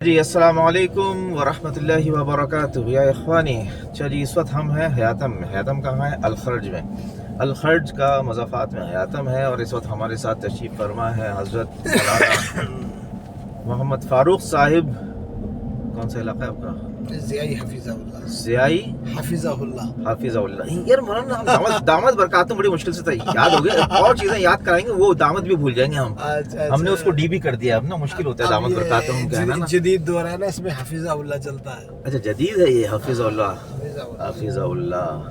جی السلام علیکم ورحمۃ اللہ وبرکاتہ یا اخوانی. چلیے اس وقت ہم ہیں حیاتم میں. حیاتم کہاں ہے؟ الخرج میں. الخرج کا مضافات میں حیاتم ہے، اور اس وقت ہمارے ساتھ تشریف فرما ہے حضرت مولانا محمد فاروق صاحب. کون سا علاقہ ہے آپ کا؟ زیائی حفیظہ اللہ. زیائی حفیظہ اللہ. حافظ اللہ. یار مولانا دامت برکاتوں بڑی مشکل سے یاد ہو گیا. اور چیزیں یاد کرائیں گے وہ دامت بھی بھول جائیں گے ہم نے اس کو ڈی بھی کر دیا. اب نا مشکل ہوتا ہے دامت برکاتوں ہم کہنا نا. جدید دور ہے نا، اس میں حفیظہ اللہ چلتا ہے. اچھا جدید ہے یہ حافظ اللہ. حافظ اللہ.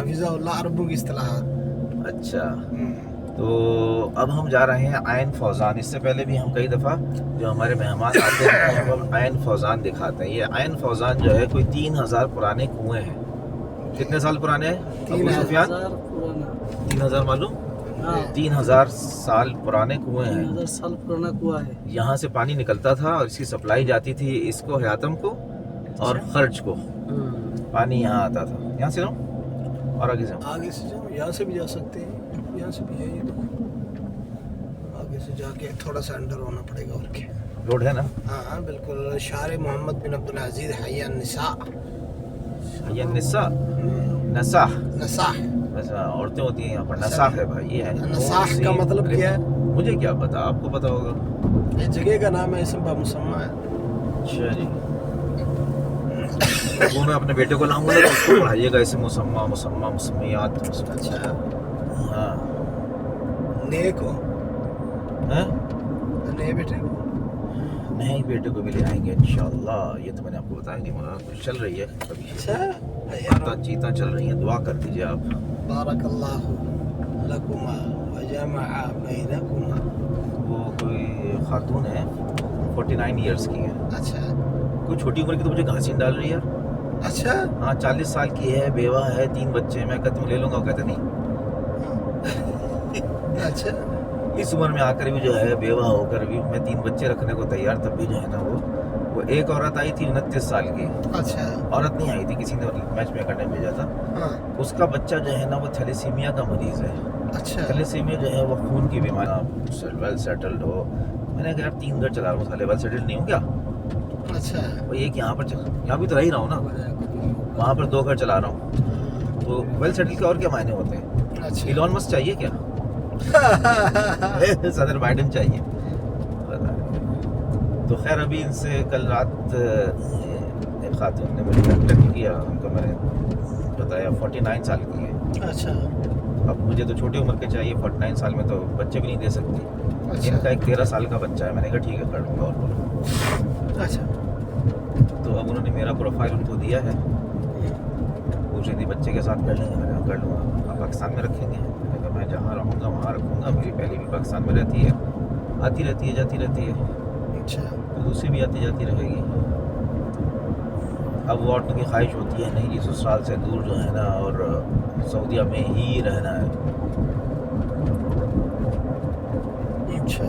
حفیظہ اللہ عربوں کی اصطلاحات. اچھا تو اب ہم جا رہے ہیں عین فوزان. اس سے پہلے بھی ہم کئی دفعہ جو ہمارے مہمان آتے ہیں ہم عین فوزان دکھاتے ہیں. یہ عین فوزان جو ہے کوئی 3000 پرانے کنویں ہیں. کتنے سال پرانے ہیں ابو سفیان؟ 3000 معلوم؟ 3000 سال پرانے کنویں ہیں. 3000 سال پرانا کنواں ہے. یہاں سے پانی نکلتا تھا اور اس کی سپلائی جاتی تھی اس کو حیاتم کو اور خرج کو. پانی یہاں آتا تھا. یہاں سے جاؤں اور آگے جاؤں؟ آگے سے جاؤ، یہاں سے بھی جا سکتے ہیں. یہاں سے بھی ہے یہ تو. آگے سے جا کے تھوڑا سا انڈر ہونا پڑے گا. اور کیا روڈ ہے نا؟ ہاں بالکل. شارع محمد بن عبدالعزیز حی النساء. حی النساء. نساح. نساح. اچھا عورتیں ہوتی ہیں یہاں پر. نساح ہے بھائی. یہ ہے نساح کا مطلب کیا ہے؟ مجھے کیا پتا، آپ کو پتا ہوگا. یہ جگہ کا نام ہے، اسم بمسمى ہے. اچھا جی. وہ میں اپنے بیٹے کو لاؤں گا تو اس کو پڑھائیے گا اسے مسمیات. اچھا ہاں نیک ہو. ہیں؟ نئے بیٹے کو نہیں بیٹے کو بھی لے آئیں گے انشاءاللہ. یہ تو میں نے آپ کو بتایا نہیں. مولانا کچھ چل رہی ہے ابھی. اچھا چیتاں چل رہی ہیں. دعا کر دیجیے آپ. بارک اللہ لکما وجمع بینکما. وہ کوئی خاتون ہے 49 ایئرس کی ہے. اچھا کوئی چھوٹی عمر کی تو مجھے کہاں سے ڈال رہی ہے یار. اچھا ہاں 40 سال کی ہے، بیوہ ہے، 3 بچے ہیں. میں کہتا ہوں لے لوں گا، وہ کہتے نہیں. اچھا اس عمر میں آ کر بھی جو ہے بیوہ ہو کر بھی میں 3 بچے رکھنے کو تیار. تب بھی جو ہے نا وہ ایک عورت آئی تھی 29 سال کی. اچھا عورت نہیں آئی تھی، کسی نے میچ میں کرنے بھیجا تھا. ہاں اس کا بچہ جو ہے نا وہ تھیلیسیمیا کا مریض ہے. اچھا تھیلیسیمیا جو ہے وہ خون کی بیماری. ویل سیٹلڈ ہو. میں نے کہا یار 3 گھر چلا رہا ہوں، سالے ویل سیٹلڈ نہیں ہوں کیا؟ اچھا وہ ایک یہاں پر یہاں بھی تو رہ ہی رہا ہوں نا، وہاں پر 2 گھر چلا رہا ہوں. تو ویل سیٹل کے اور کیا معنی ہوتے ہیں؟ اچھا ایلون مسک چاہیے کیا؟ صدر بائیڈن چاہیے؟ تو خیر ابھی ان سے کل رات ایک خاتون نے مجھے کنٹیکٹ کیا. ان کو میں نے بتایا 49 سال کی ہے. اچھا اب مجھے تو چھوٹی عمر کے چاہیے. 49 سال میں تو بچے بھی نہیں دے سکتی. اچھا ان کا ایک 13 سال کا بچہ ہے. میں نے کہا ٹھیک ہے کر لوں گا. اور بولو. اچھا تو اب انہوں نے میرا پروفائل ان کو دیا ہے. پوچھ رہی تھی بچے کے ساتھ کر لیں گے. میں نے کہا کر لوں گا. آپ پاکستان میں رکھیں گے؟ میں نے کہا میں جہاں رہوں گا وہاں رکھوں گا. میری پہلی بھی پاکستان میں رہتی ہے، آتی رہتی ہے جاتی رہتی ہے. اچھا تو دوسری بھی آتی جاتی رہے گی. اب وہ عورتوں کی خواہش ہوتی ہے نہیں جی سسرال سے دور جو ہے نا اور سعودیہ میں ہی رہنا ہے. اچھا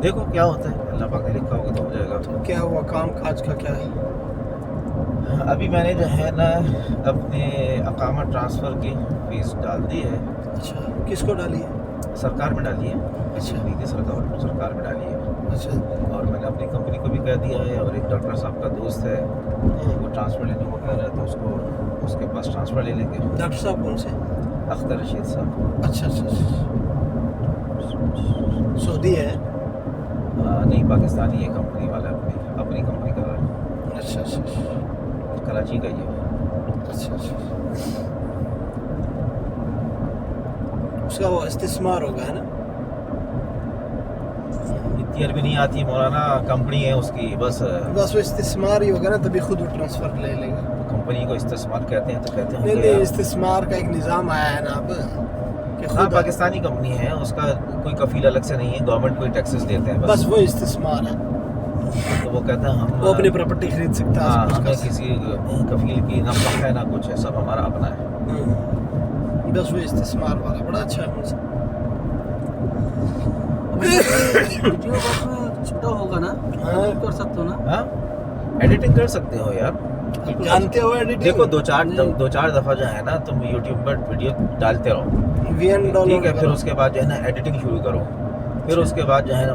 دیکھو کیا ہوتا ہے، اللہ پاک نے لکھا ہوگا تو ہو جائے گا. کیا ہوا کام کاج کا کیا ہے؟ ابھی میں نے جو ہے نا اپنے اقامہ ٹرانسفر کی فیس ڈال دی ہے. اچھا کس کو ڈالی ہے؟ سرکار میں ڈالی ہے. اچھا نیتی سرکار میں ڈالی ہے. اچھا اور میں نے اپنی کمپنی کو بھی کہہ دیا ہے. اور ایک ڈاکٹر صاحب کا دوست ہے وہ ٹرانسفر لینے کو کہہ رہا ہے، تو اس کو اس کے پاس ٹرانسفر لے لیں گے. ڈاکٹر صاحب کون سے؟ اختر رشید صاحب. اچھا اچھا سعودی ہے؟ نہیں پاکستانی ہے. کمپنی والا اپنی کمپنی کا رہا ہے. اچھا اچھا کراچی کا ہی ہے. اچھا اچھا اس کا وہ استثمار ہوگا ہے نا؟ اتنی عربی نہیں آتی مولانا. کمپنی ہے اس کی بس وہ استثمار ہی ہوگا نا، تبھی خود وہ ٹرانسفر لے لے گا. کمپنی کو استثمار کہتے ہیں تو کہتے ہیں نہیں استثمار کا ایک نظام آیا ہے نا اب کہ ہاں خود پاکستانی کمپنی ہے. اس کا کوئی کفیل الگ سے نہیں ہے. گورنمنٹ کوئی ٹیکسز دیتے ہیں بس وہ استثمار ہے. تو وہ کہتے ہیں ہم وہ اپنی پراپرٹی خرید سکتا ہے. ہاں ہمیں کسی کفیل کی نہ فخ ہے نہ کچھ ہے، سب ہمارا اپنا ہے. بس وہ استثمار والا بڑا اچھا ہے. ویڈیو چھوٹا ہوگا نا، کر سکتے ہو نا. ہاں ایڈیٹنگ کر سکتے ہو یار. جانتے ہو ایڈیٹنگ؟ دیکھو 2-4 دفعہ جو ہے نا تم یوٹیوب پر ویڈیو ڈالتے رہو. VN ڈاؤن ٹھیک ہے. پھر اس کے بعد جو ہے نا ایڈیٹنگ شروع کرو. پھر اس کے بعد جو ہے نا